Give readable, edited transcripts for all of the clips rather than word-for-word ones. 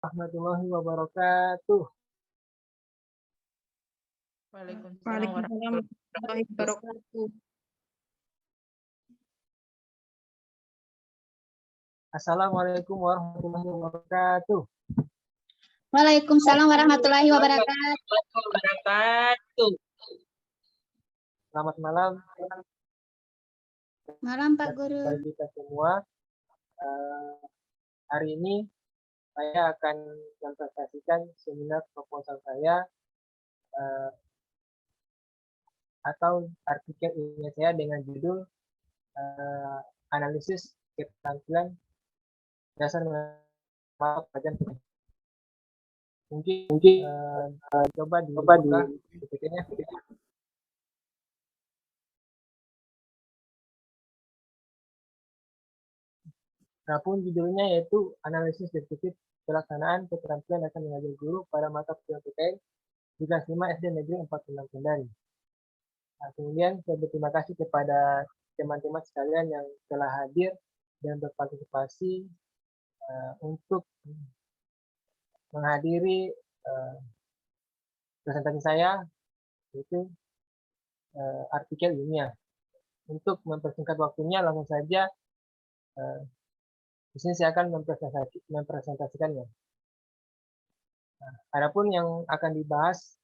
warahmatullahi wabarakatuh. Waalaikumsalam warahmatullahi wabarakatuh. Assalamualaikum warahmatullahi wabarakatuh. Waalaikumsalam warahmatullahi wabarakatuh. Selamat malam. Malam Pak Guru. Bagi kita semua, hari ini saya akan mempresentasikan seminar proposal saya atau artikel ilmiah saya dengan judul analisis keterampilan dasar pelajaran. Mungkin coba dibuka PPT-nya. Adapun judulnya yaitu analisis deskriptif pelaksanaan keterampilan dasar mengajar guru pada mata kuliah PTN di kelas 5 SD Negeri 46 Kendari. Nah, kemudian saya berterima kasih kepada teman-teman sekalian yang telah hadir dan berpartisipasi untuk menghadiri presentasi saya, yaitu artikel ilmiah. Untuk mempersingkat waktunya, langsung saja di sini saya akan mempresentasikannya. Nah, adapun yang akan dibahas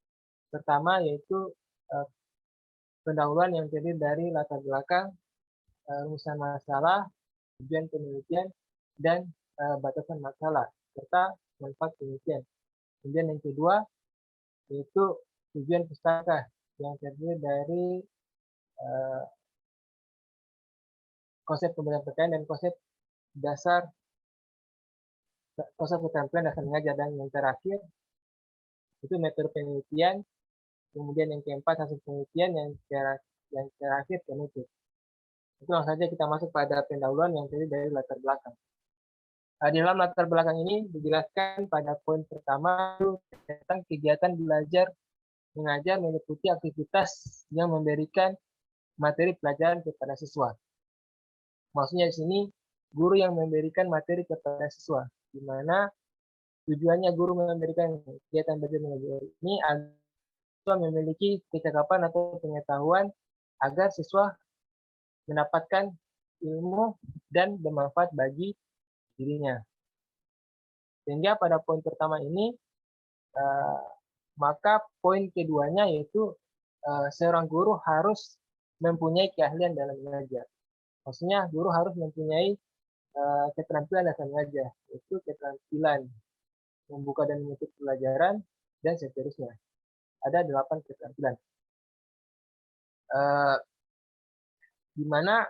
pertama yaitu pendahuluan yang terdiri dari latar belakang, rumusan masalah, tujuan penelitian, dan batasan masalah, serta manfaat penelitian. Kemudian yang kedua yaitu tujuan pustaka yang terdiri dari konsep pembelajaran PTN dan konsep keterampilan dasar mengajar, dan yang terakhir itu metode penelitian, kemudian yang keempat hasil penelitian, yang terakhir penutup. Itu langsung saja kita masuk pada pendahuluan yang terdiri dari latar belakang. Di dalam latar belakang ini dijelaskan pada poin pertama tentang kegiatan belajar mengajar meliputi aktivitas yang memberikan materi pelajaran kepada siswa. Maksudnya di sini guru yang memberikan materi kepada siswa, di mana tujuannya guru memberikan kegiatan belajar mengajar ini agar siswa memiliki kecakapan atau pengetahuan agar siswa mendapatkan ilmu dan bermanfaat bagi dirinya. Sehingga pada poin pertama ini, maka poin keduanya yaitu seorang guru harus mempunyai keahlian dalam mengajar. Maksudnya guru harus mempunyai keterampilan dasar mengajar, yaitu keterampilan membuka dan menutup pelajaran, dan seterusnya. Ada 8 keterampilan. Di mana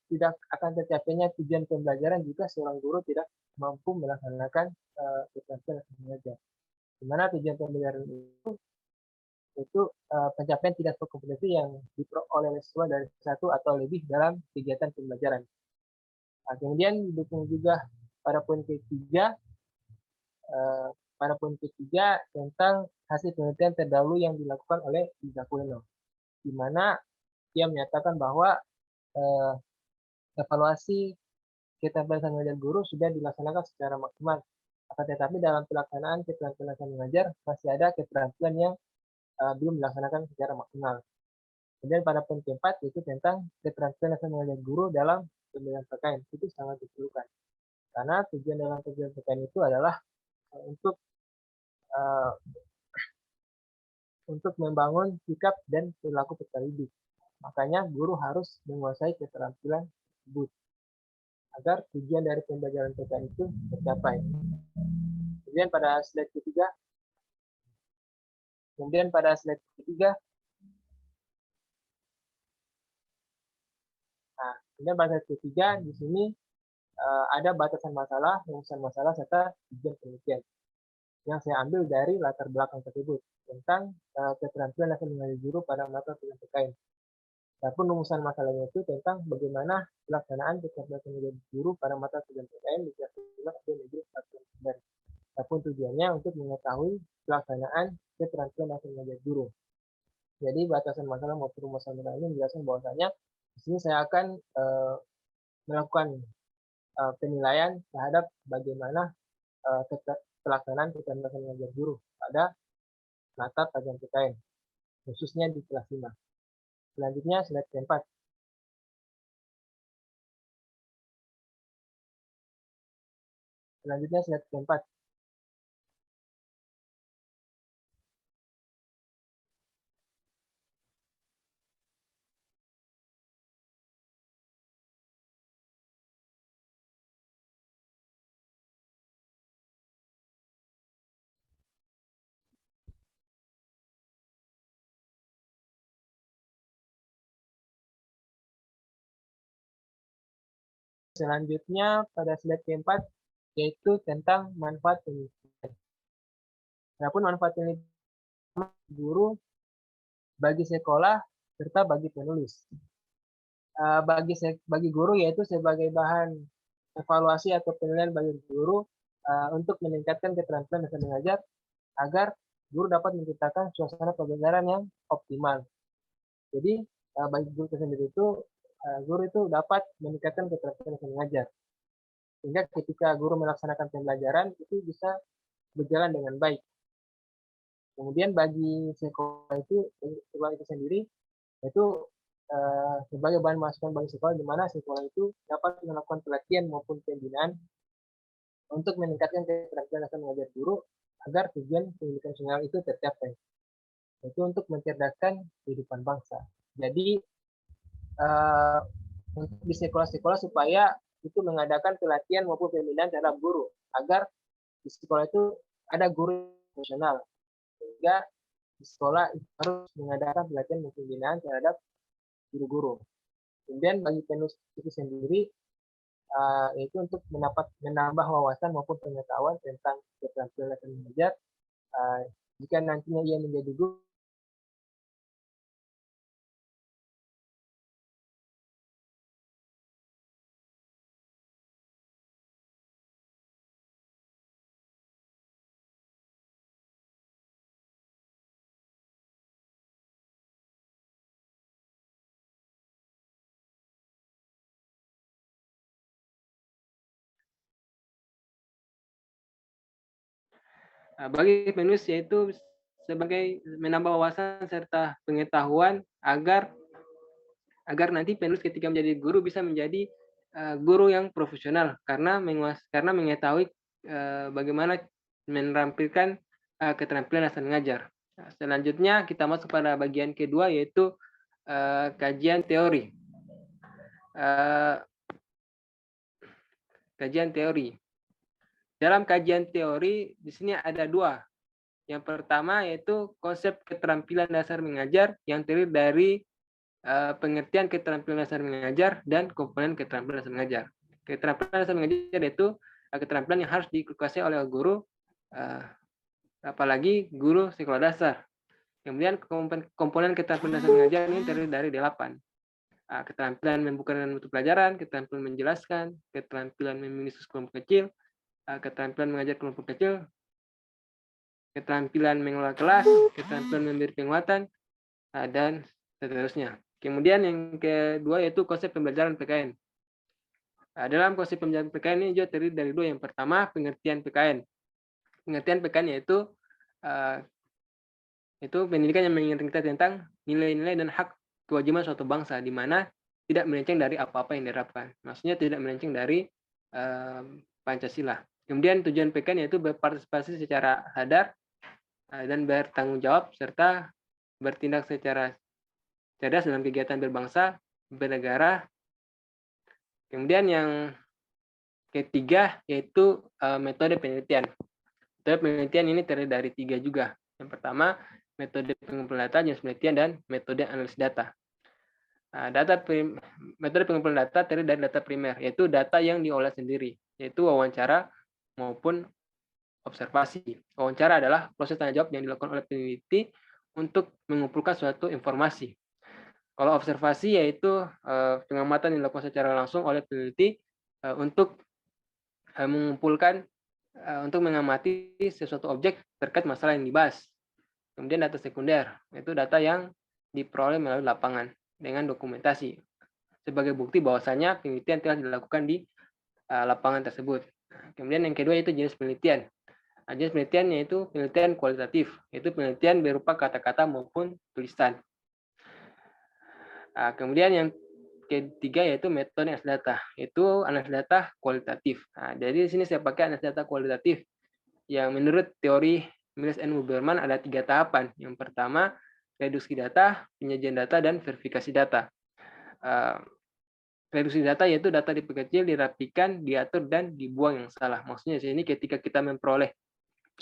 tidak akan tercapainya tujuan pembelajaran jika seorang guru tidak mampu melaksanakan keterampilan dasar mengajar. Di mana tujuan pembelajaran itu pencapaian tingkat kompetensi yang diperoleh oleh siswa dari satu atau lebih dalam kegiatan pembelajaran. Nah, kemudian didukung juga pada poin ketiga, tentang hasil penelitian terdahulu yang dilakukan oleh Izakueno, di mana dia menyatakan bahwa evaluasi keterampilan mengajar guru sudah dilaksanakan secara maksimal. Akan tetapi dalam pelaksanaan keterampilan mengajar masih ada keterampilan yang belum dilaksanakan secara maksimal. Kemudian pada poin keempat yaitu tentang keterampilan mengajar guru dalam pembelajaran PKN, itu sangat diperlukan. Karena tujuan dalam pembelajaran PKN itu adalah untuk membangun sikap dan perilaku peserta didik. Makanya guru harus menguasai keterampilan tersebut agar tujuan dari pembelajaran PKN itu tercapai. Kemudian pada slide ketiga, nah, kemudian pada slide ketiga di sini ada batasan masalah, rumusan masalah, serta tujuan penelitian yang saya ambil dari latar belakang tersebut tentang keterampilan dasar mengajar guru pada mata kuliah PKN. Adapun rumusan masalahnya itu tentang bagaimana pelaksanaan keterampilan mengajar guru pada mata kuliah PKN di kelas 5 SD Negeri 46 Kendari. Adapun tujuannya untuk mengetahui pelaksanaan keterampilan dasar mengajar guru. Jadi batasan masalah maupun rumusan masalah ini menjelaskan bahwasanya di sini saya akan melakukan penilaian terhadap bagaimana pelaksanaan keterampilan mengajar guru pada mata pelajaran PKN, khususnya di kelas 5. Selanjutnya slide keempat. Selanjutnya slide keempat. Selanjutnya pada slide keempat yaitu tentang manfaat penelitian. Adapun manfaat penelitian guru bagi sekolah serta bagi penulis. Bagi guru yaitu sebagai bahan evaluasi atau penilaian bagi guru untuk meningkatkan keterampilan dasar mengajar agar guru dapat menciptakan suasana pembelajaran yang optimal. Jadi bagi guru sendiri itu guru itu dapat meningkatkan keterampilan dasar mengajar. Sehingga ketika guru melaksanakan pembelajaran itu bisa berjalan dengan baik. Kemudian bagi sekolah itu sendiri itu sebagai bahan masukan bagi sekolah di mana sekolah itu dapat melakukan pelatihan maupun pembinaan untuk meningkatkan keterampilan dasar mengajar guru agar tujuan pendidikan nasional itu tercapai, yaitu untuk mencerdaskan kehidupan bangsa. Jadi untuk di sekolah-sekolah supaya itu mengadakan pelatihan maupun pembinaan terhadap guru agar di sekolah itu ada guru profesional, sehingga di sekolah harus mengadakan pelatihan maupun pembinaan terhadap guru-guru. Kemudian bagi penulis itu sendiri yaitu untuk menambah wawasan maupun pengetahuan tentang keterampilan dasar mengajar jika nantinya ia menjadi guru. Bagi penulis yaitu sebagai menambah wawasan serta pengetahuan agar nanti penulis ketika menjadi guru bisa menjadi guru yang profesional karena mengetahui bagaimana menampilkan keterampilan dasar mengajar. Selanjutnya kita masuk pada bagian kedua yaitu kajian teori. Kajian teori. Dalam kajian teori di sini ada dua. Yang pertama yaitu konsep keterampilan dasar mengajar yang terdiri dari pengertian keterampilan dasar mengajar dan komponen keterampilan dasar mengajar. Keterampilan dasar mengajar itu keterampilan yang harus dikuasai oleh guru, apalagi guru sekolah dasar. Kemudian komponen keterampilan dasar mengajar ini terdiri dari 8. Keterampilan membuka dan menutup pelajaran, keterampilan menjelaskan, keterampilan memilih kelompok kecil, keterampilan mengajar kelompok kecil, keterampilan mengelola kelas, keterampilan memberi penguatan, dan seterusnya. Kemudian yang kedua yaitu konsep pembelajaran PKN. Dalam konsep pembelajaran PKN ini juga terdiri dari dua. Yang pertama, pengertian PKN. Pengertian PKN yaitu pendidikan yang mengingatkan kita tentang nilai-nilai dan hak kewajiban suatu bangsa, di mana tidak melenceng dari apa-apa yang diterapkan. Maksudnya tidak melenceng dari Pancasila. Kemudian tujuan PKN yaitu berpartisipasi secara sadar dan bertanggung jawab serta bertindak secara cerdas dalam kegiatan berbangsa, bernegara. Kemudian yang ketiga yaitu metode penelitian. Metode penelitian ini terdiri dari 3 juga. Yang pertama, metode pengumpulan data, jenis penelitian, dan metode analisis data. Metode pengumpulan data terdiri dari data primer, yaitu data yang diolah sendiri, yaitu wawancara maupun observasi. Wawancara adalah proses tanya jawab yang dilakukan oleh peneliti untuk mengumpulkan suatu informasi. Kalau observasi yaitu pengamatan yang dilakukan secara langsung oleh peneliti untuk mengumpulkan untuk mengamati sesuatu objek terkait masalah yang dibahas. Kemudian data sekunder, yaitu data yang diperoleh melalui lapangan dengan dokumentasi sebagai bukti bahwasanya penelitian telah dilakukan di lapangan tersebut. Kemudian yang kedua itu jenis penelitian. Jenis penelitian yaitu penelitian kualitatif, yaitu penelitian berupa kata-kata maupun tulisan. Kemudian yang ketiga yaitu metode analisis data, yaitu analisis data kualitatif. Jadi di sini saya pakai analisis data kualitatif yang menurut teori Mills and Huberman ada 3 tahapan. Yang pertama, reduksi data, penyajian data, dan verifikasi data. Reduksi data yaitu data diperkecil, dirapikan, diatur, dan dibuang yang salah. Maksudnya di sini ketika kita memperoleh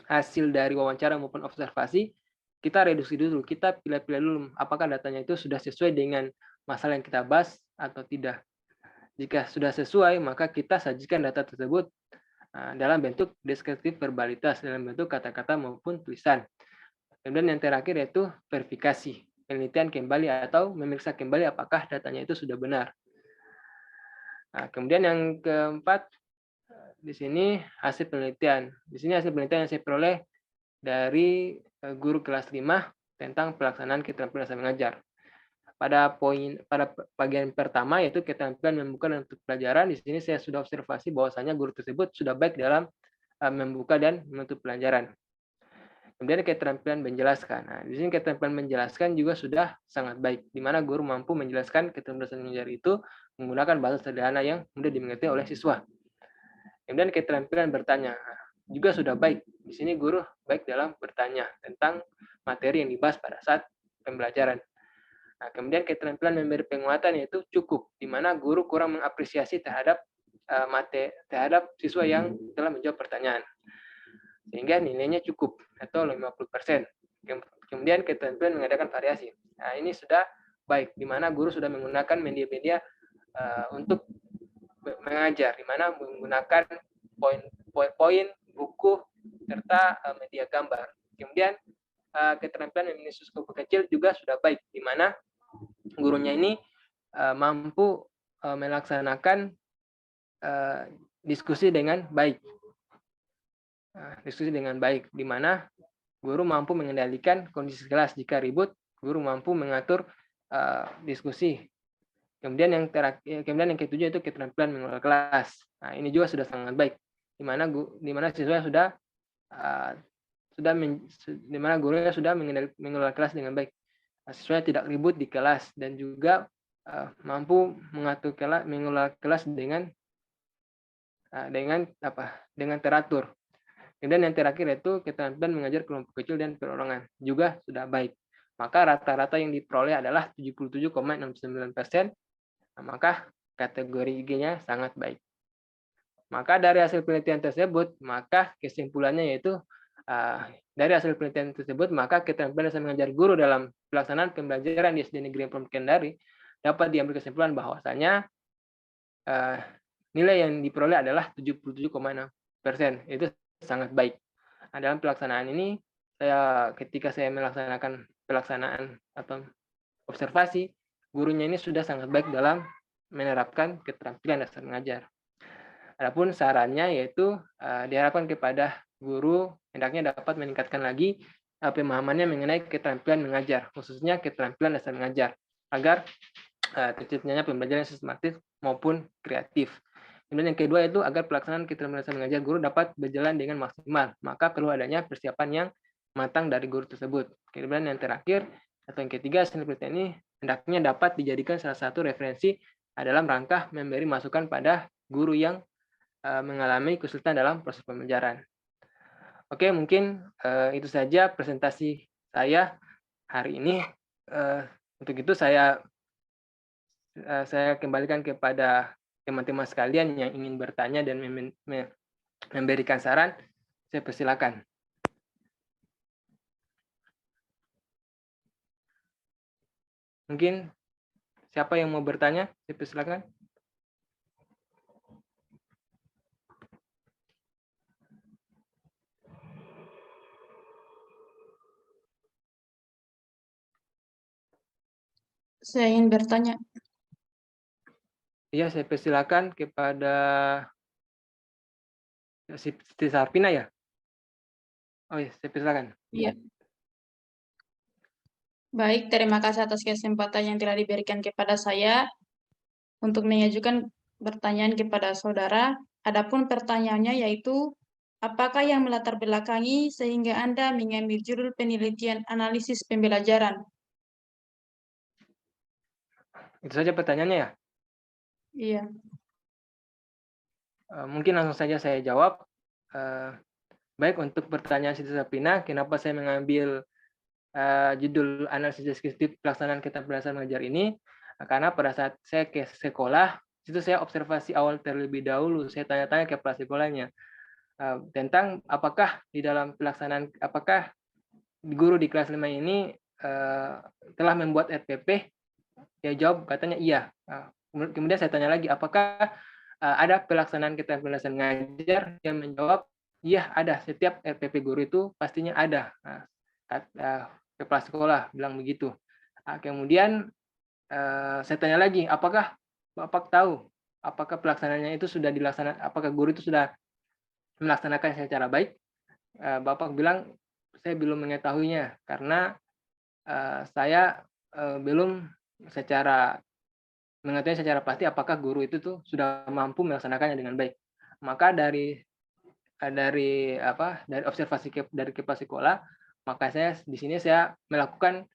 hasil dari wawancara maupun observasi, kita reduksi dulu, kita pilih-pilih dulu apakah datanya itu sudah sesuai dengan masalah yang kita bahas atau tidak. Jika sudah sesuai, maka kita sajikan data tersebut dalam bentuk deskriptif verbalitas, dalam bentuk kata-kata maupun tulisan. Kemudian yang terakhir yaitu verifikasi, penelitian kembali atau memeriksa kembali apakah datanya itu sudah benar. Kemudian yang keempat, di sini hasil penelitian. Di sini hasil penelitian yang saya peroleh dari guru kelas 5 tentang pelaksanaan keterampilan dasar mengajar. Pada bagian pertama yaitu keterampilan membuka dan menutup pelajaran, di sini saya sudah observasi bahwasanya guru tersebut sudah baik dalam membuka dan menutup pelajaran. Kemudian keterampilan menjelaskan. Nah, di sini keterampilan menjelaskan juga sudah sangat baik, di mana guru mampu menjelaskan keterampilan dasar mengajar itu menggunakan bahasa sederhana yang mudah dimengerti oleh siswa. Kemudian keterampilan bertanya juga sudah baik. Di sini guru baik dalam bertanya tentang materi yang dibahas pada saat pembelajaran. Kemudian keterampilan memberi penguatan yaitu cukup, di mana guru kurang mengapresiasi terhadap siswa yang telah menjawab pertanyaan, sehingga nilainya cukup atau 50%. Kemudian keterampilan mengadakan variasi. Ini sudah baik, di mana guru sudah menggunakan media-media untuk mengajar, di mana menggunakan poin-poin, buku, serta media gambar. Kemudian keterampilan menulis huruf kecil juga sudah baik, di mana gurunya ini mampu melaksanakan diskusi dengan baik. Diskusi dengan baik, di mana guru mampu mengendalikan kondisi kelas. Jika ribut, guru mampu mengatur diskusi. Kemudian yang ketujuh itu keterampilan mengelola kelas. Ini juga sudah sangat baik, di mana siswa sudah di mana gurunya sudah mengelola kelas dengan baik. Siswa tidak ribut di kelas dan juga mampu mengatur kelas, mengelola kelas dengan teratur. Kemudian yang terakhir itu keterampilan mengajar kelompok kecil dan perorangan juga sudah baik. Maka rata-rata yang diperoleh adalah 77,69%. Maka kategori IG-nya sangat baik. Maka dari hasil penelitian tersebut, maka kesimpulannya yaitu dari hasil penelitian tersebut, maka keterampilan dasar mengajar guru dalam pelaksanaan pembelajaran di SD Negeri Pondok Kendari dapat diambil kesimpulan bahwasanya nilai yang diperoleh adalah 77,6%. Itu sangat baik. Dalam pelaksanaan ini, ketika saya melaksanakan pelaksanaan atau observasi, gurunya ini sudah sangat baik dalam menerapkan keterampilan dasar mengajar. Adapun sarannya yaitu diharapkan kepada guru hendaknya dapat meningkatkan lagi pemahamannya mengenai keterampilan mengajar, khususnya keterampilan dasar mengajar, agar terciptanya pembelajaran sistematis maupun kreatif. Kemudian yang kedua itu agar pelaksanaan keterampilan dasar mengajar guru dapat berjalan dengan maksimal, maka perlu adanya persiapan yang matang dari guru tersebut. Kemudian yang terakhir atau yang ketiga, hasil penelitian ini hendaknya dapat dijadikan salah satu referensi dalam rangka memberi masukan pada guru yang mengalami kesulitan dalam proses pembelajaran. Oke, mungkin itu saja presentasi saya hari ini. Untuk itu saya kembalikan kepada teman-teman sekalian yang ingin bertanya dan memberikan saran. Saya persilakan. Mungkin siapa yang mau bertanya? Saya persilakan. Saya ingin bertanya. Iya, saya persilakan kepada Siti Sarpina ya. Oh iya, saya persilakan. Iya. Baik, terima kasih atas kesempatan yang telah diberikan kepada saya untuk mengajukan pertanyaan kepada saudara. Adapun pertanyaannya yaitu, apakah yang melatar belakangi sehingga Anda mengambil judul penelitian analisis pembelajaran? Itu saja pertanyaannya ya. Iya. Mungkin langsung saja saya jawab. Baik, untuk pertanyaan Siti Sabrina, kenapa saya mengambil judul analisis deskriptif pelaksanaan keterbatasan mengajar ini? Karena pada saat saya ke sekolah, itu saya observasi awal terlebih dahulu. Saya tanya-tanya ke kepala sekolahnya tentang apakah di dalam pelaksanaan, apakah guru di kelas 5 ini telah membuat RPP. Dia jawab katanya iya. Kemudian saya tanya lagi, apakah ada pelaksanaan keterbatasan mengajar? Yang menjawab, iya ada. Setiap RPP guru itu pastinya ada. Kepala sekolah bilang begitu. Kemudian saya tanya lagi, apakah Bapak tahu apakah pelaksanaannya itu sudah dilaksanakan, apakah guru itu sudah melaksanakan secara baik? Bapak bilang, saya belum mengetahuinya karena saya belum mengetahui secara pasti apakah guru itu tuh sudah mampu melaksanakannya dengan baik. Maka dari observasi dari kepala sekolah, maka saya di sini saya melakukan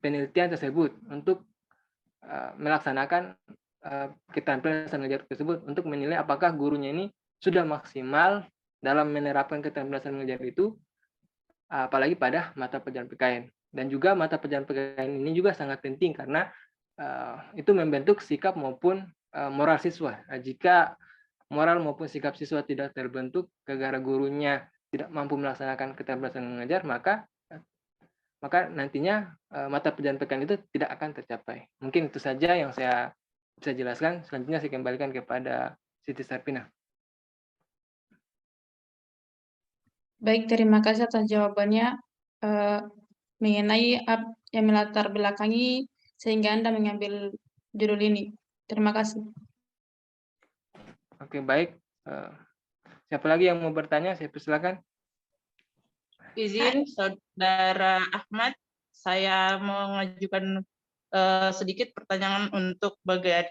penelitian tersebut untuk melaksanakan keterampilan mengajar tersebut untuk menilai apakah gurunya ini sudah maksimal dalam menerapkan keterampilan mengajar itu, apalagi pada mata pelajaran PKN. Dan juga mata pelajaran PKN ini juga sangat penting karena itu membentuk sikap maupun moral siswa. Jika moral maupun sikap siswa tidak terbentuk gara-gara gurunya tidak mampu melaksanakan keterampilan mengajar, maka nantinya mata pelajaran PKN itu tidak akan tercapai. Mungkin itu saja yang saya bisa jelaskan. Selanjutnya saya kembalikan kepada Siti Sarpina. Baik, terima kasih atas jawabannya mengenai yang melatar belakangi sehingga Anda mengambil judul ini. Terima kasih. Oke, baik. Siapa lagi yang mau bertanya? Saya persilakan. Izin, Saudara Ahmad, saya mau mengajukan sedikit pertanyaan untuk bagian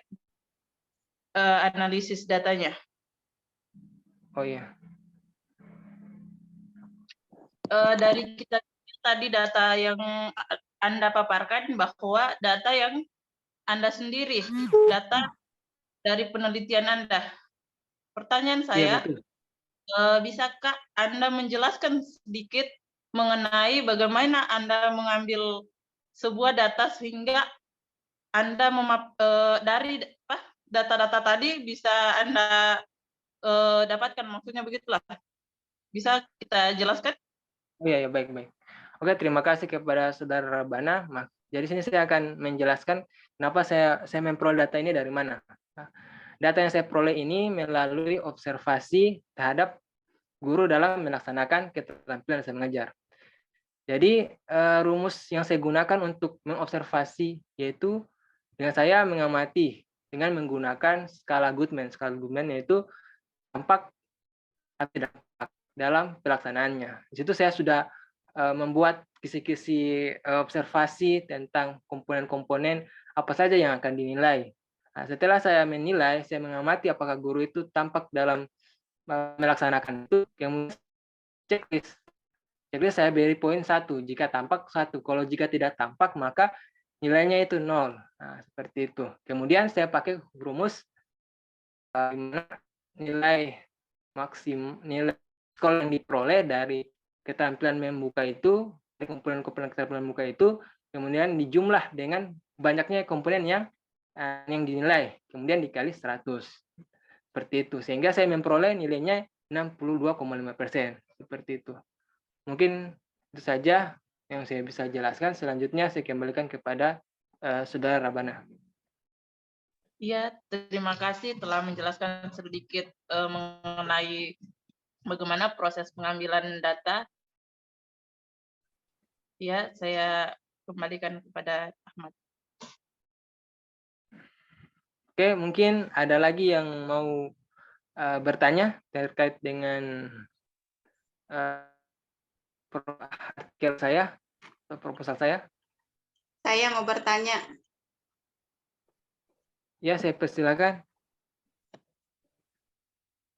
analisis datanya. Oh iya. Dari kita tadi data yang Anda paparkan bahwa data yang Anda sendiri, data dari penelitian Anda. Pertanyaan saya, bisakah Anda menjelaskan sedikit mengenai bagaimana Anda mengambil sebuah data sehingga Anda dari data-data tadi bisa Anda dapatkan, maksudnya begitulah. Bisa kita jelaskan? Oh iya, baik. Oke, terima kasih kepada Saudara Rabana. Jadi sini saya akan menjelaskan kenapa saya memperoleh data ini dari mana. Data yang saya peroleh ini melalui observasi terhadap guru dalam melaksanakan keterampilan dasar mengajar. Jadi rumus yang saya gunakan untuk mengobservasi yaitu dengan saya mengamati dengan menggunakan skala Goodman. Skala Goodman yaitu tampak atau tidak tampak dalam pelaksanaannya. Di situ saya sudah membuat kisi-kisi observasi tentang komponen-komponen apa saja yang akan dinilai. Nah, setelah saya menilai, saya mengamati apakah guru itu tampak dalam melaksanakan itu, yang checklist. Checklist saya beri poin 1, jika tampak 1. Kalau jika tidak tampak, maka nilainya itu 0. Nah, seperti itu. Kemudian saya pakai rumus nilai skor yang diperoleh dari keterampilan membuka itu, komponen-komponen keterampilan membuka itu, kemudian dijumlah dengan banyaknya komponen yang dinilai, kemudian dikali 100. Seperti itu. Sehingga saya memperoleh nilainya 62,5%. Seperti itu. Mungkin itu saja yang saya bisa jelaskan. Selanjutnya saya kembalikan kepada Saudara Rabana. Iya, terima kasih telah menjelaskan sedikit mengenai bagaimana proses pengambilan data. Ya, saya kembalikan kepada Ahmad. Oke, mungkin ada lagi yang mau bertanya terkait dengan artikel saya, proposal saya. Saya mau bertanya. Ya, saya persilakan.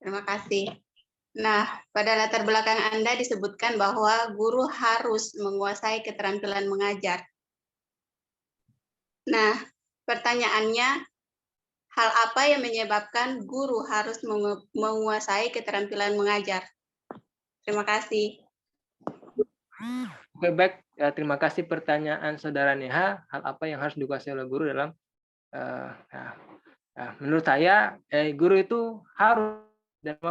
Terima kasih. Nah, pada latar belakang Anda disebutkan bahwa guru harus menguasai keterampilan mengajar. Nah, pertanyaannya, hal apa yang menyebabkan guru harus menguasai keterampilan mengajar? Terima kasih. Oke, baik. Terima kasih pertanyaan Saudara Neha. Hal apa yang harus dikuasai oleh guru dalam menurut saya guru itu harus dan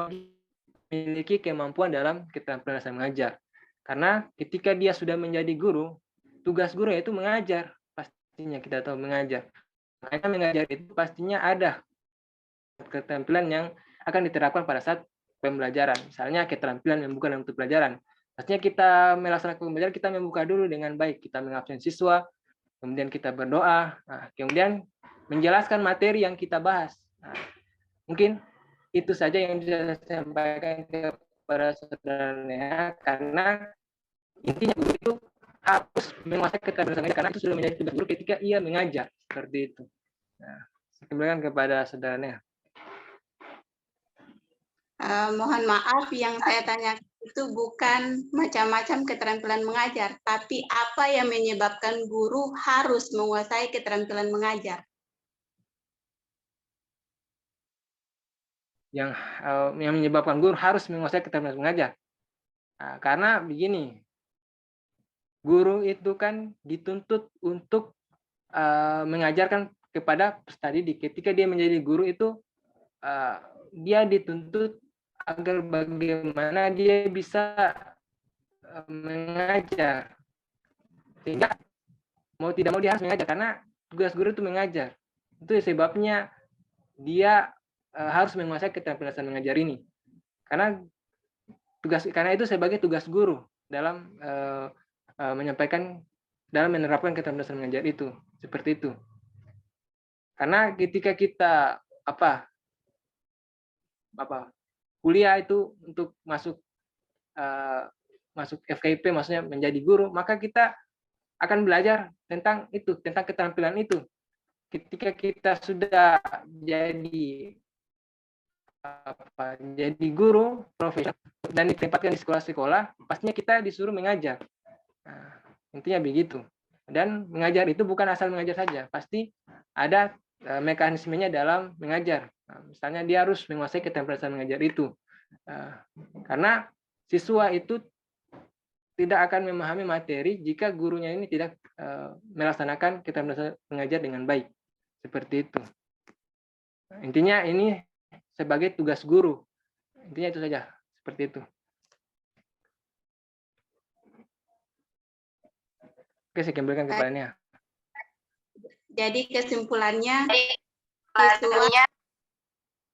memiliki kemampuan dalam keterampilan dasar mengajar. Karena ketika dia sudah menjadi guru, tugas guru yaitu mengajar. Pastinya kita tahu mengajar. Makanya mengajar itu pastinya ada keterampilan yang akan diterapkan pada saat pembelajaran. Misalnya keterampilan membuka dan menutup pelajaran. Pastinya kita melaksanakan pembelajaran, kita membuka dulu dengan baik. Kita mengabsen siswa, kemudian kita berdoa, kemudian menjelaskan materi yang kita bahas. Mungkin itu saja yang bisa saya sampaikan kepada saudara Nea, karena intinya guru itu harus menguasai keterampilan mengajar, karena itu sudah menjadi tugas guru ketika ia mengajar. Seperti itu. Saya kembalikan kepada saudara Nea. Mohon maaf, yang saya tanyakan itu bukan macam-macam keterampilan mengajar, tapi apa yang menyebabkan guru harus menguasai keterampilan mengajar? Yang menyebabkan guru harus menguasai keterampilan mengajar. Karena begini, guru itu kan dituntut untuk mengajarkan kepada peserta didik. Ketika dia menjadi guru itu, dia dituntut agar bagaimana dia bisa mengajar, sehingga mau tidak mau dia harus mengajar, karena tugas guru itu mengajar. Itu sebabnya dia harus menguasai keterampilan mengajar ini, karena itu sebagai tugas guru dalam menyampaikan, dalam menerapkan keterampilan mengajar itu, seperti itu. Karena ketika kita kuliah itu untuk masuk FKIP, maksudnya menjadi guru, maka kita akan belajar tentang itu, tentang keterampilan itu. Ketika kita sudah jadi guru profesional dan ditempatkan di sekolah-sekolah, pastinya kita disuruh mengajar. Intinya begitu. Dan mengajar itu bukan asal mengajar saja, pasti ada mekanismenya dalam mengajar. Misalnya dia harus menguasai keterampilan mengajar itu. Karena siswa itu tidak akan memahami materi jika gurunya ini tidak melaksanakan keterampilan mengajar dengan baik. Seperti itu. Intinya ini sebagai tugas guru. Intinya itu saja. Seperti itu. Oke, saya kembalikan kepada Nia. Jadi kesimpulannya,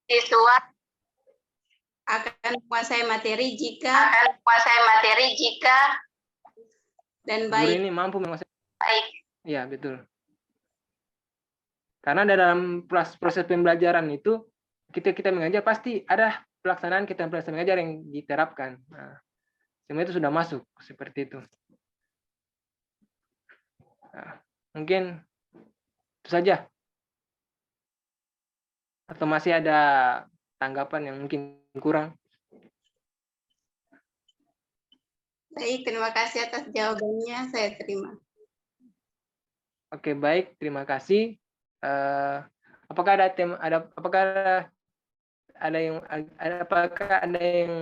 siswa akan menguasai materi jika dan Guru baik. ini mampu menguasai. baik. Iya, betul. Karena dalam proses pembelajaran itu, kita mengajar pasti ada pelaksanaan keterampilan mengajar yang diterapkan. Nah, semua itu sudah masuk seperti itu. Nah, mungkin itu saja. Atau masih ada tanggapan yang mungkin kurang? Baik, terima kasih atas jawabannya, saya terima. Oke, baik, terima kasih. Apakah ada yang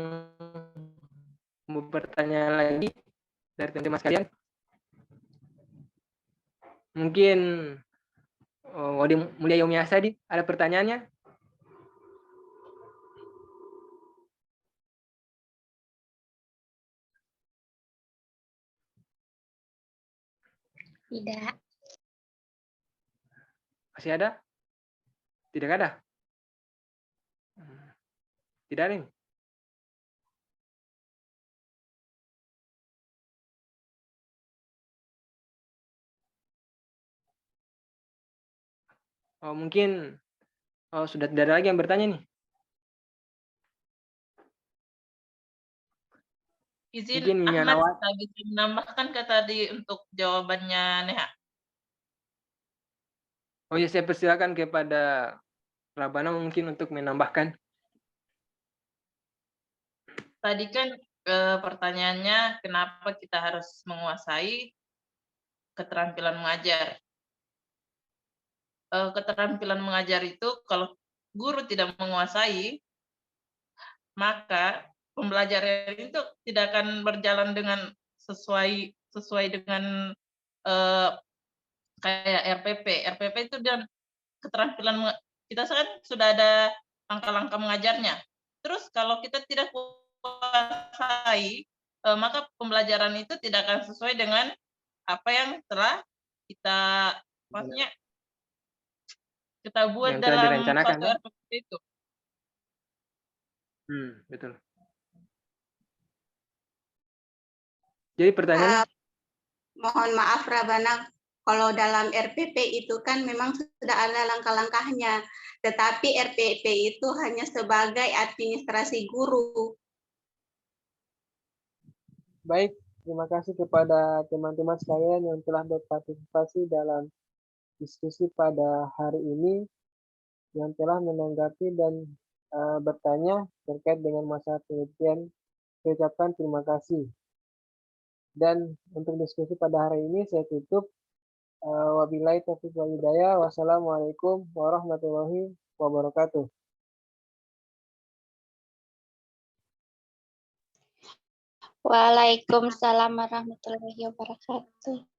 mau bertanya lagi dari teman-teman sekalian? Mungkin Wadi Mulia Yomi Asadi, ada pertanyaannya? Tidak. Masih ada? Tidak ada? Tidak ada ini? Oh, mungkin sudah tidak ada lagi yang bertanya nih. Izin Mungkin Minya Ahmad, Nawat. saya bisa menambahkan tadi untuk jawabannya Neha. Oh ya, saya persilakan kepada Rabana mungkin untuk menambahkan. Tadi kan pertanyaannya kenapa kita harus menguasai keterampilan mengajar. Keterampilan mengajar itu kalau guru tidak menguasai, maka pembelajaran itu tidak akan berjalan dengan sesuai dengan kayak RPP. RPP itu dan keterampilan kita kan sudah ada langkah-langkah mengajarnya. Terus kalau kita tidak kuasai, maka pembelajaran itu tidak akan sesuai dengan apa yang telah kita maksudnya kita buat Yang telah dalam direncanakan, suatu kan? RPP itu. Betul. Jadi pertanyaannya, Mohon maaf Rabana, kalau dalam RPP itu kan memang sudah ada langkah-langkahnya, tetapi RPP itu hanya sebagai administrasi guru. Baik, terima kasih kepada teman-teman sekalian yang telah berpartisipasi dalam diskusi pada hari ini, yang telah menanggapi dan bertanya terkait dengan masalah penelitian. Saya ucapkan terima kasih. Dan untuk diskusi pada hari ini saya tutup. Wabillahi taufiq wal hidayah. Wassalamualaikum warahmatullahi wabarakatuh. Waalaikumsalam warahmatullahi wabarakatuh.